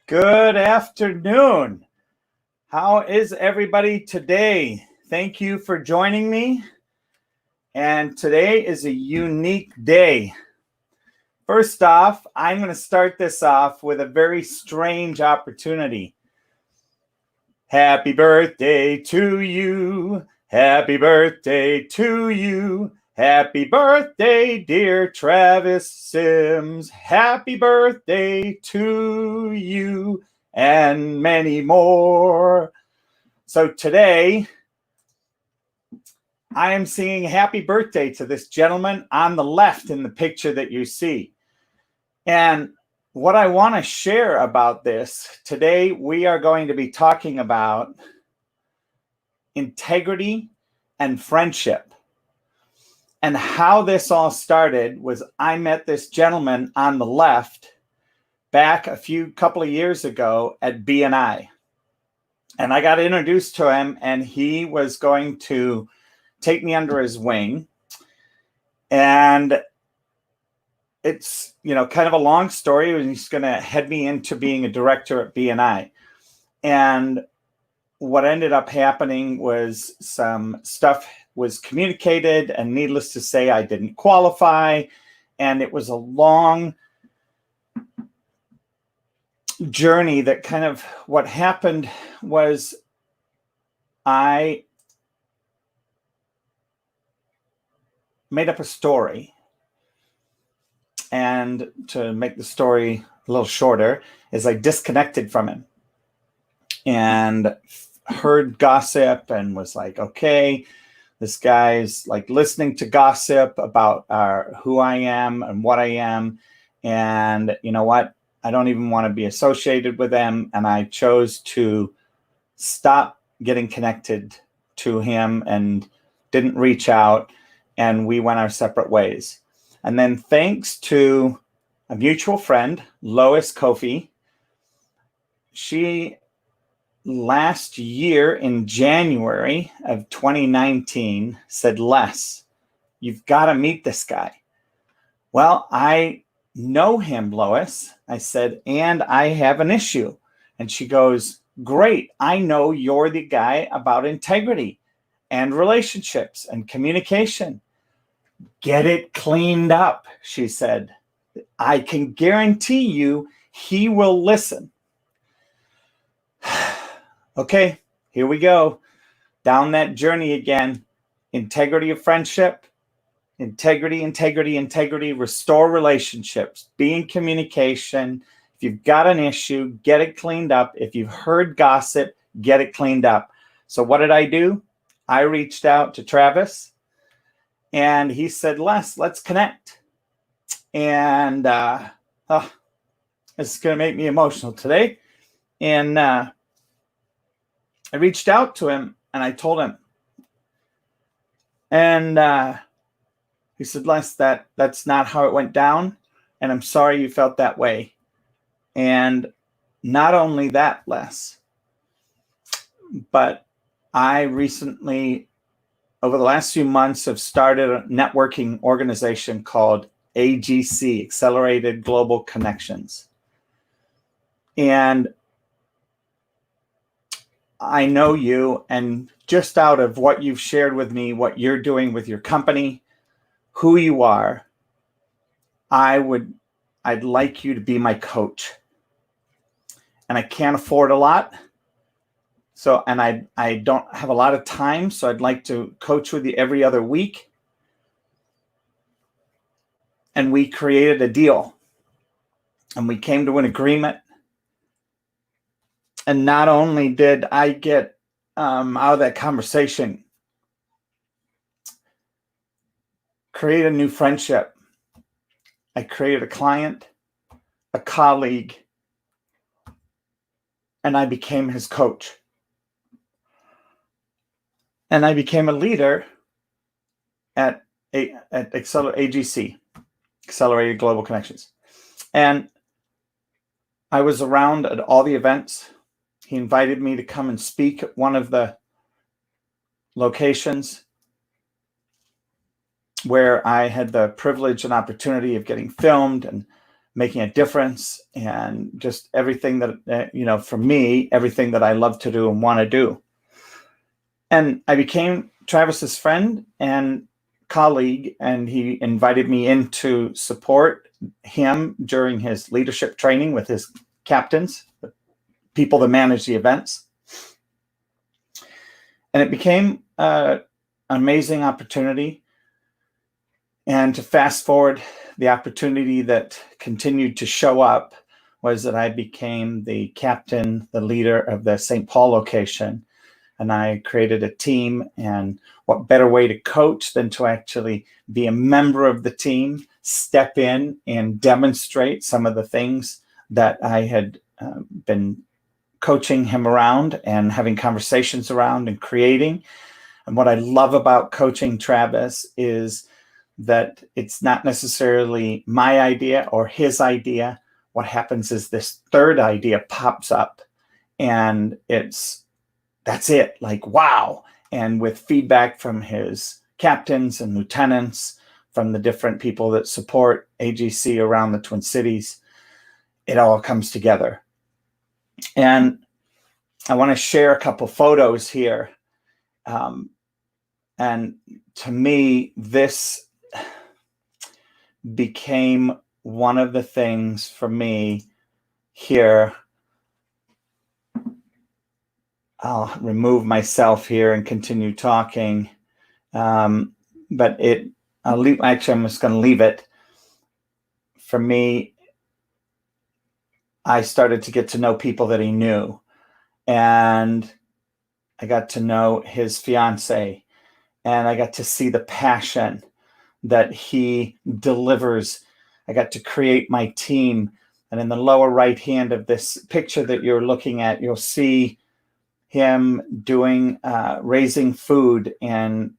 Good afternoon. How is everybody today? Thank you for joining me. And today is a unique day. First off, I'm going to start this off with a very strange opportunity. Happy birthday to you. Happy birthday to you. Happy birthday, dear Travis Sims. Happy birthday to you and many more. So today, I am singing happy birthday to this gentleman on the left in the picture that you see. And what I want to share about this, today we are going to be talking about integrity and friendship. And how this all started was I met this gentleman on the left back a couple of years ago at BNI. And I got introduced to him, and he was going to take me under his wing. And it's, kind of a long story. He's going to head me into being a director at BNI. And what ended up happening was some stuff was communicated, and needless to say, I didn't qualify. And it was a long journey that kind of what happened was I made up a story. And to make the story a little shorter, is I disconnected from him and heard gossip and was like, okay, this guy's like listening to gossip about who I am and what I am. And you know what? I don't even want to be associated with them. And I chose to stop getting connected to him and didn't reach out. And we went our separate ways. And then thanks to a mutual friend, Lois Kofi, she last year in January of 2019 said, Les, you've got to meet this guy. Well, I know him, Lois. I said, and I have an issue. And she goes, great. I know you're the guy about integrity and relationships and communication. Get it cleaned up, she said. I can guarantee you he will listen. Okay, here we go. Down that journey again. Integrity of friendship. Integrity. Restore relationships. Be in communication. If you've got an issue, get it cleaned up. If you've heard gossip, get it cleaned up. So what did I do? I reached out to Travis. And he said, Les, let's connect. And this is going to make me emotional today. And I reached out to him and I told him. And he said, Les, that's not how it went down. And I'm sorry you felt that way. And not only that, Les, but I recently, over the last few months, have started a networking organization called AGC, Accelerated Global Connections. And I know you, and just out of what you've shared with me, what you're doing with your company, who you are, I'd like you to be my coach. And I can't afford a lot. So, and I don't have a lot of time, so I'd like to coach with you every other week. And we created a deal. And we came to an agreement. And not only did I get out of that conversation, create a new friendship. I created a client, a colleague, and I became his coach. And I became a leader at AGC, Accelerated Global Connections. And I was around at all the events. He invited me to come and speak at one of the locations where I had the privilege and opportunity of getting filmed and making a difference, and just everything that, for me, everything that I love to do and want to do. And I became Travis's friend and colleague, and he invited me in to support him during his leadership training with his captains, the people that manage the events. And it became an amazing opportunity. And to fast forward, the opportunity that continued to show up was that I became the captain, the leader of the St. Paul location. And I created a team, and what better way to coach than to actually be a member of the team, step in and demonstrate some of the things that I had been coaching him around and having conversations around and creating. And what I love about coaching Travis is that it's not necessarily my idea or his idea. What happens is this third idea pops up, and that's it, like, wow. And with feedback from his captains and lieutenants, from the different people that support AGC around the Twin Cities, it all comes together. And I want to share a couple photos here. And to me, this became one of the things for me here. I'll remove myself here and continue talking. But I'll leave. Actually, I'm just going to leave it. For me, I started to get to know people that he knew, and I got to know his fiance, and I got to see the passion that he delivers. I got to create my team. And in the lower right hand of this picture that you're looking at, you'll see him doing raising food and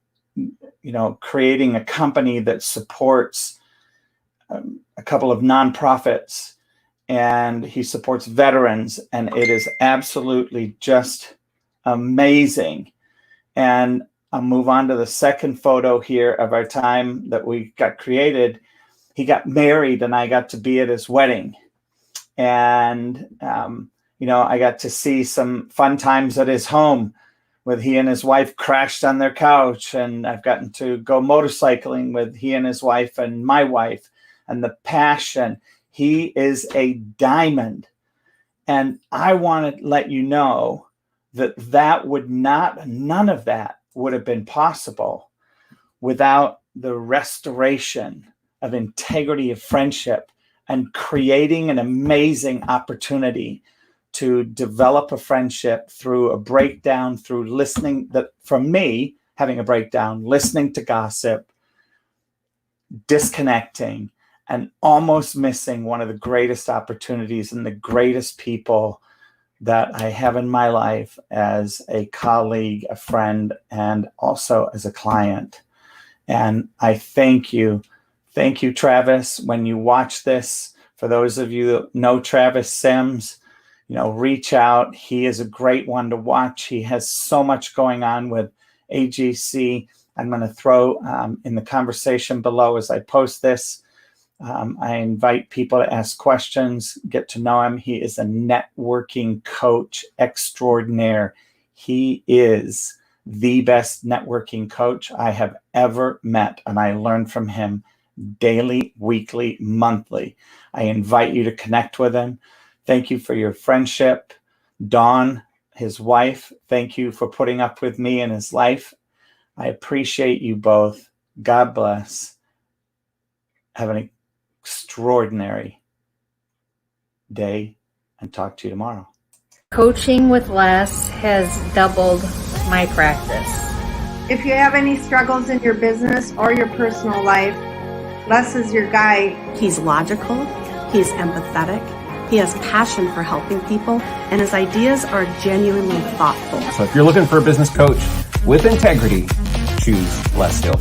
creating a company that supports a couple of nonprofits, and he supports veterans, and it is absolutely just amazing. And I'll move on to the second photo here of our time that we got created. He got married, and I got to be at his wedding. And, I got to see some fun times at his home with he and his wife crashed on their couch. And I've gotten to go motorcycling with he and his wife and my wife, and the passion. He is a diamond. And I want to let you know that none of that would have been possible without the restoration of integrity of friendship and creating an amazing opportunity to develop a friendship through a breakdown, through listening, that from me having a breakdown, listening to gossip, disconnecting, and almost missing one of the greatest opportunities and the greatest people that I have in my life as a colleague, a friend, and also as a client. And I thank you. Thank you, Travis. When you watch this, for those of you that know Travis Sims, reach out. He is a great one to watch. He has so much going on with AGC. I'm going to throw in the conversation below as I post this. I invite people to ask questions, get to know him. He is a networking coach extraordinaire. He is the best networking coach I have ever met, and I learn from him daily, weekly, monthly. I invite you to connect with him. Thank you for your friendship. Dawn, his wife, thank you for putting up with me in his life. I appreciate you both. God bless. Have an extraordinary day, and talk to you tomorrow. Coaching with Les has doubled my practice. If you have any struggles in your business or your personal life, Les is your guy. He's logical, he's empathetic, he has passion for helping people, and his ideas are genuinely thoughtful. So if you're looking for a business coach with integrity, choose Les Hill.